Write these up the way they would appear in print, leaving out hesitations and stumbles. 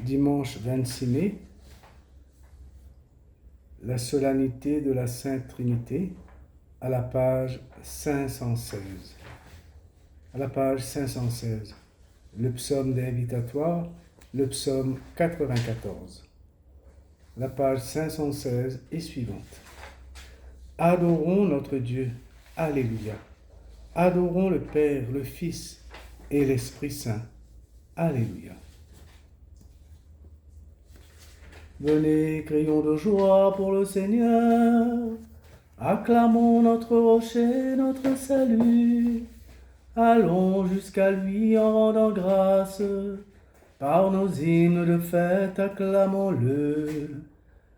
dimanche 26 mai, la solennité de la Sainte Trinité, à la page 516. À la page 516, le psaume d'invitatoire, le psaume 94. La page 516 est suivante. Adorons notre Dieu, Alléluia. Adorons le Père, le Fils et l'Esprit Saint, Alléluia. Venez, crions de joie pour le Seigneur. Acclamons notre rocher, notre salut. Allons jusqu'à lui en rendant grâce. Par nos hymnes de fête, acclamons-le.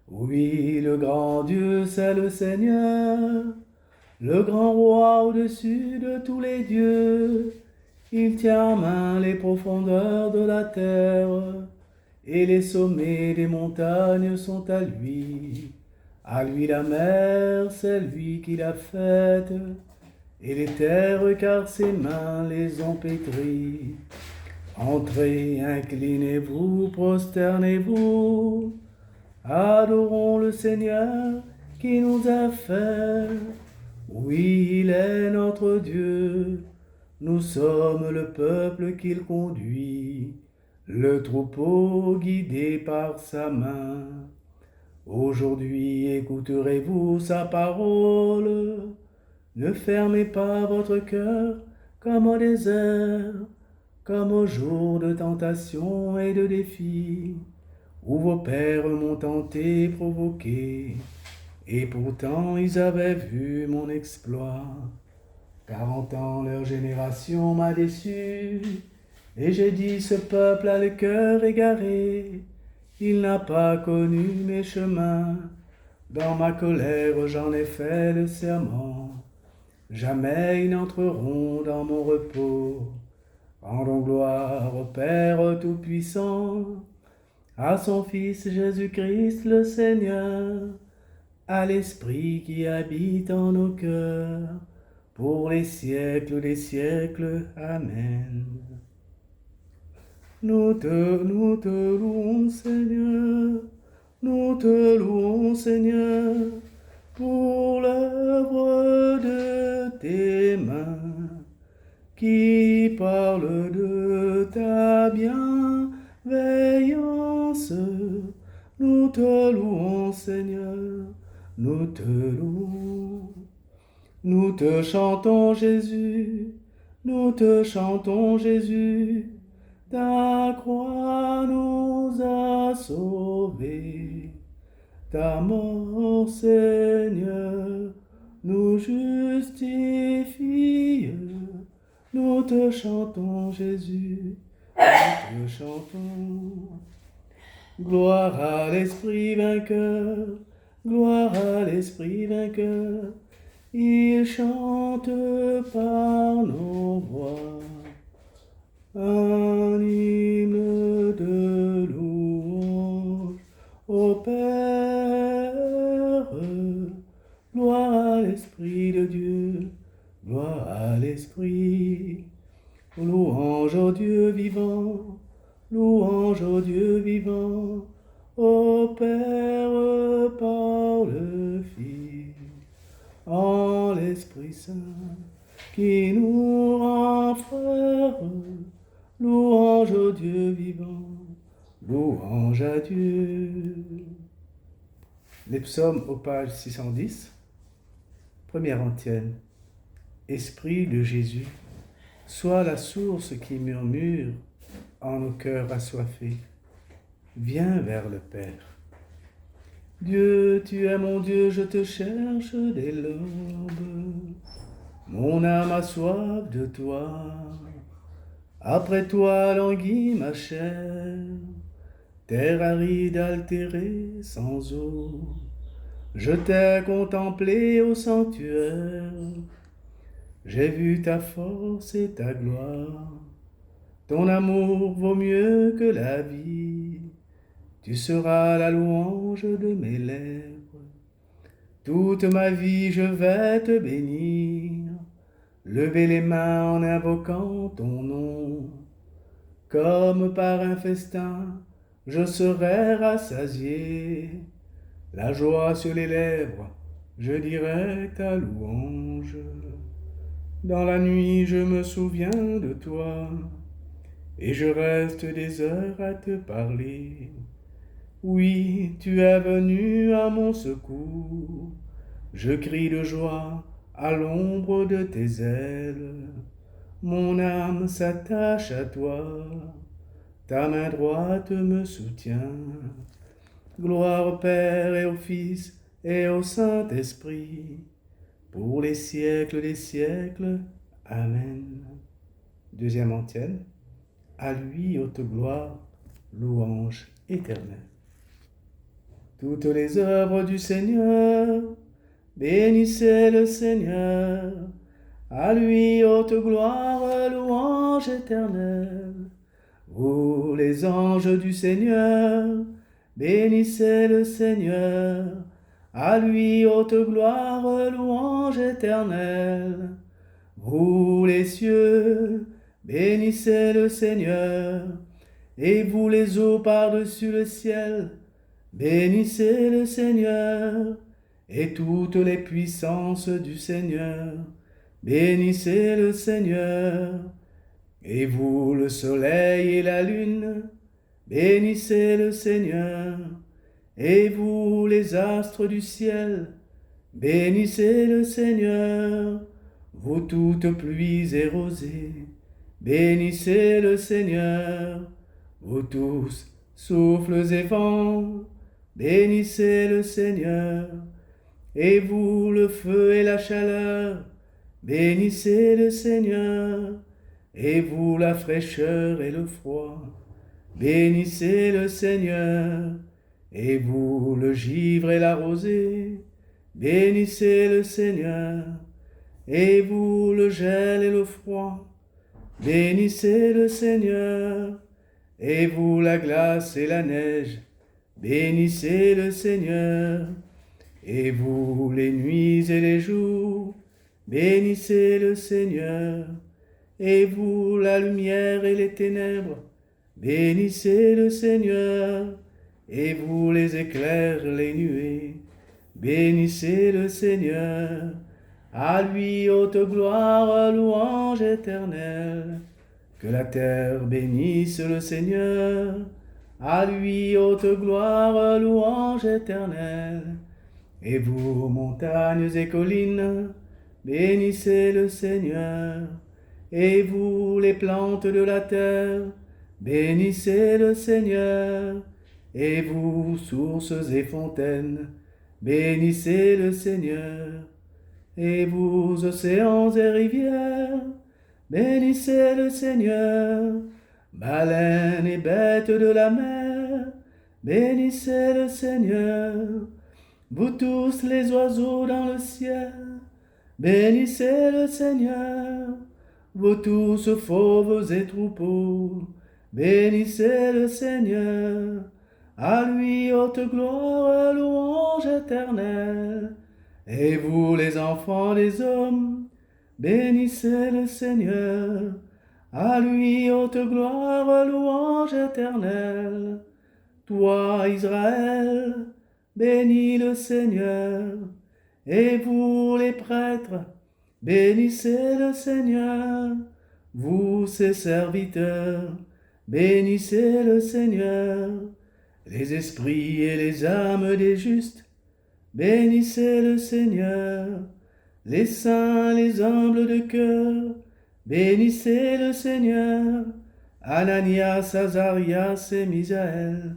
Oui, le grand Dieu, c'est le Seigneur, le grand roi au-dessus de tous les dieux. Il tient en main les profondeurs de la terre, et les sommets des montagnes sont à lui. À lui la mer, c'est lui qui l'a faite, et les terres, car ses mains les ont pétries. Entrez, inclinez-vous, prosternez-vous, adorons le Seigneur qui nous a fait. Oui, il est notre Dieu, nous sommes le peuple qu'il conduit, le troupeau guidé par sa main. Aujourd'hui écouterez-vous sa parole, ne fermez pas votre cœur comme au désert, comme au jour de tentation et de défi, où vos pères m'ont tenté, provoqué, et pourtant ils avaient vu mon exploit. 40 ans leur génération m'a déçu, et j'ai dit ce peuple a le cœur égaré, il n'a pas connu mes chemins. Dans ma colère j'en ai fait le serment, jamais ils n'entreront dans mon repos. Rendons gloire au Père Tout-Puissant, à son Fils Jésus-Christ le Seigneur, à l'Esprit qui habite en nos cœurs, pour les siècles des siècles. Amen. Nous te louons, Seigneur, nous te louons, Seigneur, pour l'œuvre de tes mains, qui parle de ta bienveillance. Nous te louons, Seigneur, nous te louons. Nous te chantons, Jésus, nous te chantons, Jésus, ta croix nous a sauvés. Ta mort, Seigneur, nous justifie. Nous te chantons, Jésus, nous te chantons. Gloire à l'Esprit vainqueur, gloire à l'Esprit vainqueur. Il chante par nos voix un hymne de louange au Père. Gloire à l'Esprit de Dieu, gloire à l'Esprit. Louange au Dieu vivant, louange au Dieu vivant, au Père par le Fils, en l'Esprit Saint, qui nous rend frères. Louange au Dieu vivant, louange à Dieu. Les psaumes aux pages 610, première antienne. Esprit de Jésus, sois la source qui murmure en nos cœurs assoiffés. Viens vers le Père. Dieu, tu es mon Dieu, je te cherche dès l'aube. Mon âme a soif de toi. Après toi languit ma chair. Terre aride altérée sans eau. Je t'ai contemplé au sanctuaire. J'ai vu ta force et ta gloire. Ton amour vaut mieux que la vie. Tu seras la louange de mes lèvres. Toute ma vie je vais te bénir. Lever les mains en invoquant ton nom. Comme par un festin, je serai rassasié. La joie sur les lèvres, je dirai ta louange. Dans la nuit, je me souviens de toi, et je reste des heures à te parler. Oui, tu es venu à mon secours, je crie de joie à l'ombre de tes ailes. Mon âme s'attache à toi, ta main droite me soutient. Gloire au Père et au Fils et au Saint-Esprit, pour les siècles des siècles. Amen. Deuxième antienne. À lui haute gloire, louange éternelle. Toutes les œuvres du Seigneur, bénissez le Seigneur. À lui haute gloire, louange éternelle. Vous les anges du Seigneur, bénissez le Seigneur. À lui haute gloire, louange éternelle. Vous les cieux, bénissez le Seigneur. Et vous les eaux par-dessus le ciel, bénissez le Seigneur. Et toutes les puissances du Seigneur, bénissez le Seigneur. Et vous, le soleil et la lune, bénissez le Seigneur. Et vous, les astres du ciel, bénissez le Seigneur. Vous toutes pluies et rosées, bénissez le Seigneur. Vous tous, souffles et vents, bénissez le Seigneur. Et vous, le feu et la chaleur, bénissez le Seigneur. Et vous, la fraîcheur et le froid, bénissez le Seigneur. Et vous, le givre et la rosée, bénissez le Seigneur. Et vous, le gel et le froid, bénissez le Seigneur. Et vous, la glace et la neige, bénissez le Seigneur. Et vous, les nuits et les jours, bénissez le Seigneur. Et vous, la lumière et les ténèbres, bénissez le Seigneur. Et vous, les éclairs, les nuées, bénissez le Seigneur. À lui haute gloire, louange éternelle. Que la terre bénisse le Seigneur. À lui haute gloire, louange éternelle. Et vous, montagnes et collines, bénissez le Seigneur. Et vous, les plantes de la terre, bénissez le Seigneur. Et vous, sources et fontaines, bénissez le Seigneur. Et vous, océans et rivières, bénissez le Seigneur. Baleines et bêtes de la mer, bénissez le Seigneur. Vous tous les oiseaux dans le ciel, bénissez le Seigneur. Vous tous fauves et troupeaux, bénissez le Seigneur. À lui haute gloire, louange éternelle. Et vous les enfants des hommes, bénissez le Seigneur. À lui haute gloire, louange éternelle. Toi, Israël, bénis le Seigneur. Et vous les prêtres, bénissez le Seigneur. Vous ses serviteurs, bénissez le Seigneur. Les esprits et les âmes des justes, bénissez le Seigneur. Les saints, les humbles de cœur, bénissez le Seigneur. Ananias, Azarias et Misaël,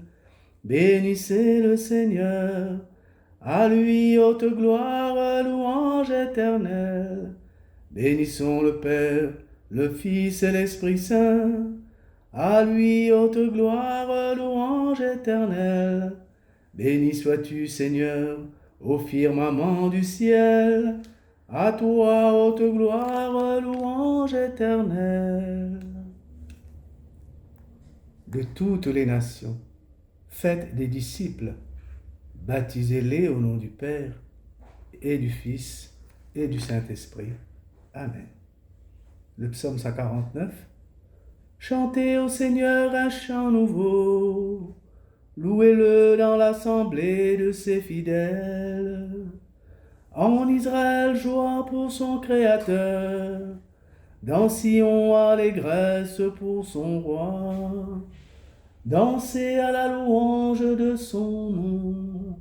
bénissez le Seigneur. À lui haute gloire, louange éternelle. Bénissons le Père, le Fils et l'Esprit Saint. À lui haute gloire, louange éternelle. Béni sois-tu, Seigneur, au firmament du ciel. À toi, haute gloire, louange éternelle. De toutes les nations, faites des disciples, baptisez-les au nom du Père et du Fils et du Saint-Esprit. Amen. Le psaume 149. Chantez au Seigneur un chant nouveau. louez-le dans l'assemblée de ses fidèles. En Israël, joie pour son Créateur, dans Sion, allégresse pour son roi. Dansez à la louange de son nom,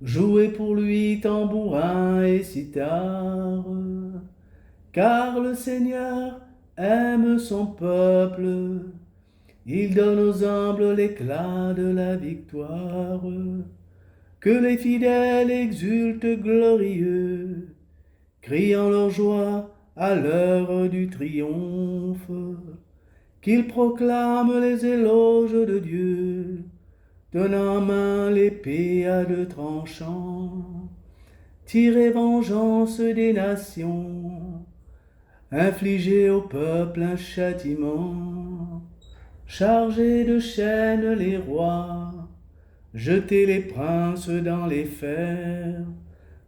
jouez pour lui tambourin et cithare, car le Seigneur aime son peuple, il donne aux humbles l'éclat de la victoire. Que les fidèles exultent glorieux, criant leur joie à l'heure du triomphe, qu'ils proclament les éloges de Dieu, tenant en main l'épée à deux tranchants, tirer vengeance des nations, infliger au peuple un châtiment, charger de chaînes les rois, jeter les princes dans les fers,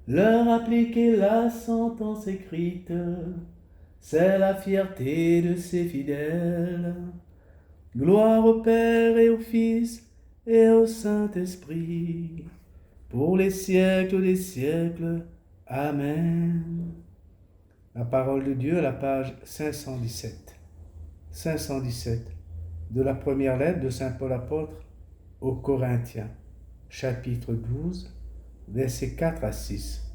leur appliquer la sentence écrite, c'est la fierté de ses fidèles. Gloire au Père et au Fils et au Saint-Esprit, pour les siècles des siècles. Amen. La parole de Dieu à la page 517. 517 de la première lettre de Saint Paul apôtre aux Corinthiens, chapitre 12, versets 4 à 6.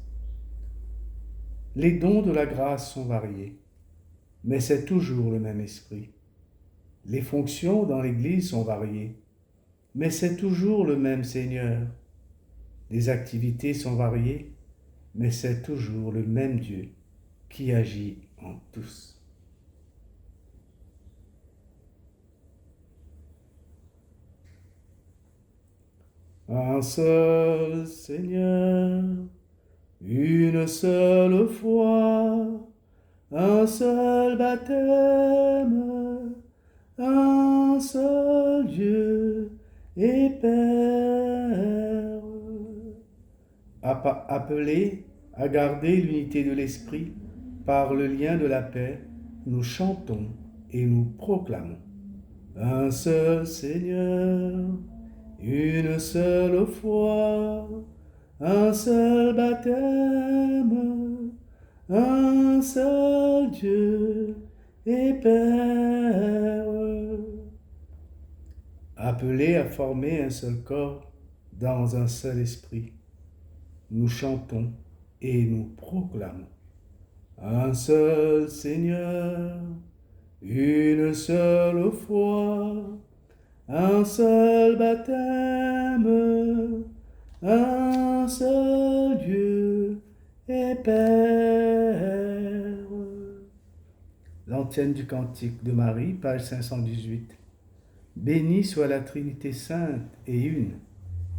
Les dons de la grâce sont variés, mais c'est toujours le même esprit. Les fonctions dans l'Église sont variées, mais c'est toujours le même Seigneur. Les activités sont variées, mais c'est toujours le même Dieu qui agit en tous. Un seul Seigneur, une seule foi, un seul baptême, un seul Dieu et Père. Appelés à garder l'unité de l'Esprit par le lien de la paix, nous chantons et nous proclamons. Un seul Seigneur, une seule foi, un seul baptême, un seul Dieu et Père. Appelés à former un seul corps dans un seul esprit, nous chantons et nous proclamons. Un seul Seigneur, une seule foi, un seul baptême, un seul Dieu et Père. L'antienne du Cantique de Marie, page 518. Bénie soit la Trinité sainte et une,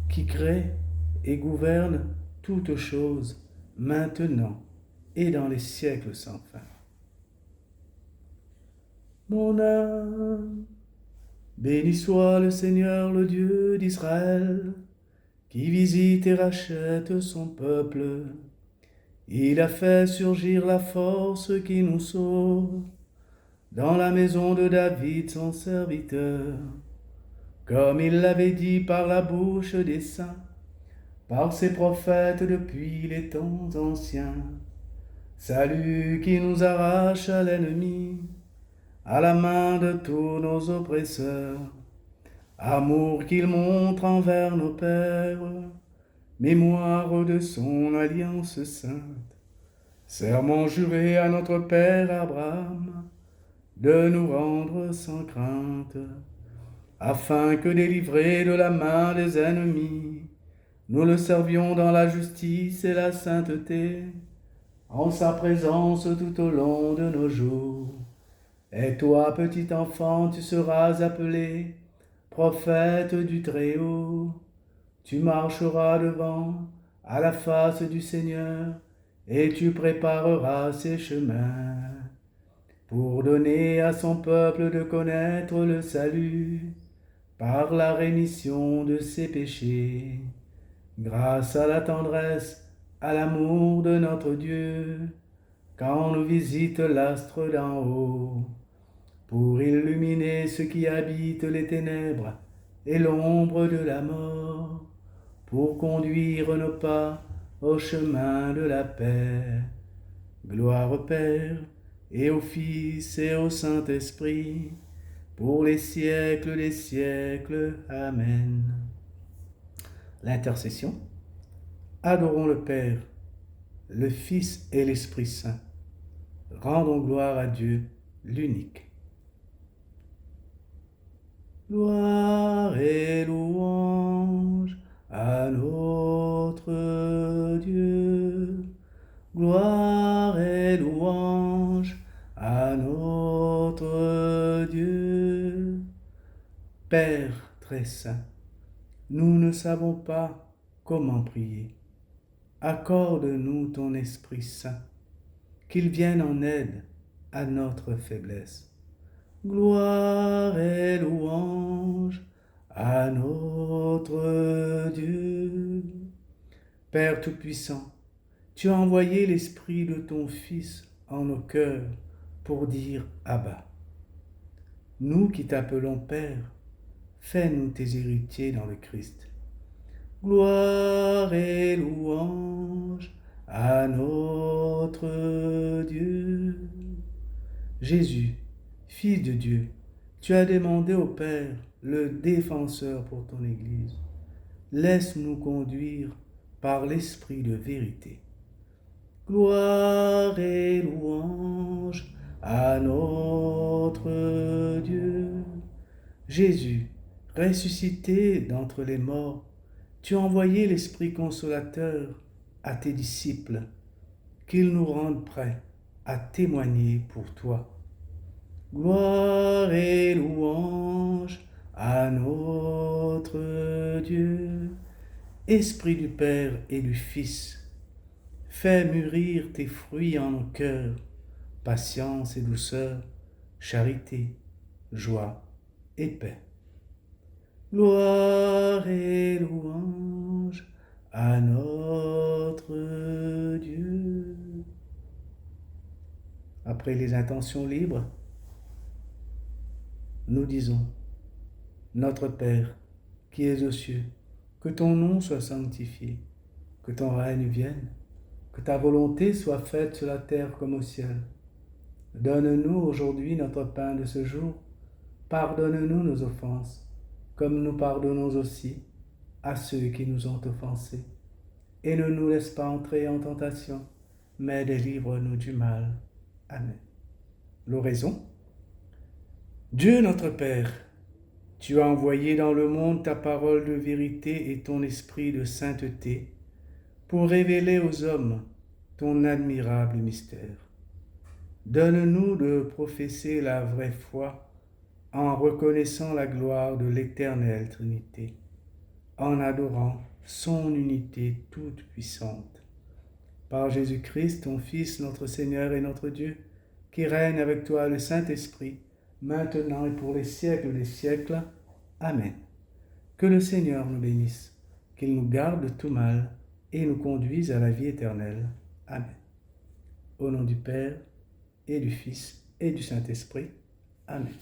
qui crée et gouverne toutes choses, maintenant et dans les siècles sans fin. Mon âme, béni soit le Seigneur, le Dieu d'Israël, qui visite et rachète son peuple. Il a fait surgir la force qui nous sauve dans la maison de David, son serviteur, comme il l'avait dit par la bouche des saints, par ses prophètes depuis les temps anciens. Salut qui nous arrache à l'ennemi, à la main de tous nos oppresseurs. Amour qu'il montre envers nos pères, mémoire de son alliance sainte. Serment juré à notre Père Abraham, de nous rendre sans crainte, afin que délivrés de la main des ennemis, nous le servions dans la justice et la sainteté, en sa présence tout au long de nos jours. Et toi, petit enfant, tu seras appelé prophète du Très-Haut. Tu marcheras devant, à la face du Seigneur, et tu prépareras ses chemins, pour donner à son peuple de connaître le salut, par la rémission de ses péchés, grâce à la tendresse, à l'amour de notre Dieu, quand nous visite l'astre d'en haut, pour illuminer ceux qui habitent les ténèbres et l'ombre de la mort, pour conduire nos pas au chemin de la paix. Gloire au Père, et au Fils, et au Saint-Esprit, pour les siècles des siècles. Amen. L'intercession. Adorons le Père, le Fils et l'Esprit Saint. Rendons gloire à Dieu, l'unique. Gloire et louange à notre Dieu. Gloire et louange à notre Dieu. Père très saint, nous ne savons pas comment prier. Accorde-nous ton Esprit Saint, qu'il vienne en aide à notre faiblesse. Gloire et louange à notre Dieu. Père Tout-Puissant, tu as envoyé l'Esprit de ton Fils en nos cœurs pour dire Abba. Nous qui t'appelons Père, fais-nous tes héritiers dans le Christ. Gloire et louange à notre Dieu. Jésus, Fils de Dieu, tu as demandé au Père le défenseur pour ton Église. Laisse-nous conduire par l'Esprit de vérité. Gloire et louange à notre Dieu. Jésus, ressuscité d'entre les morts, tu as envoyé l'Esprit consolateur à tes disciples, qu'ils nous rendent prêts à témoigner pour toi. Gloire et louange à notre Dieu. Esprit du Père et du Fils, fais mûrir tes fruits en nos cœurs, patience et douceur, charité, joie et paix. Gloire et louange à notre Dieu. Après les intentions libres, nous disons, Notre Père, qui es aux cieux, que ton nom soit sanctifié, que ton règne vienne, que ta volonté soit faite sur la terre comme au ciel. Donne-nous aujourd'hui notre pain de ce jour. Pardonne-nous nos offenses, comme nous pardonnons aussi à ceux qui nous ont offensés. Et ne nous laisse pas entrer en tentation, mais délivre-nous du mal. Amen. L'oraison. Dieu notre Père, tu as envoyé dans le monde ta parole de vérité et ton esprit de sainteté pour révéler aux hommes ton admirable mystère. Donne-nous de professer la vraie foi en reconnaissant la gloire de l'éternelle Trinité, en adorant son unité toute puissante. Par Jésus-Christ, ton Fils, notre Seigneur et notre Dieu, qui règne avec toi le Saint-Esprit, maintenant et pour les siècles des siècles. Amen. Que le Seigneur nous bénisse, qu'il nous garde de tout mal et nous conduise à la vie éternelle. Amen. Au nom du Père, et du Fils, et du Saint-Esprit. Amen.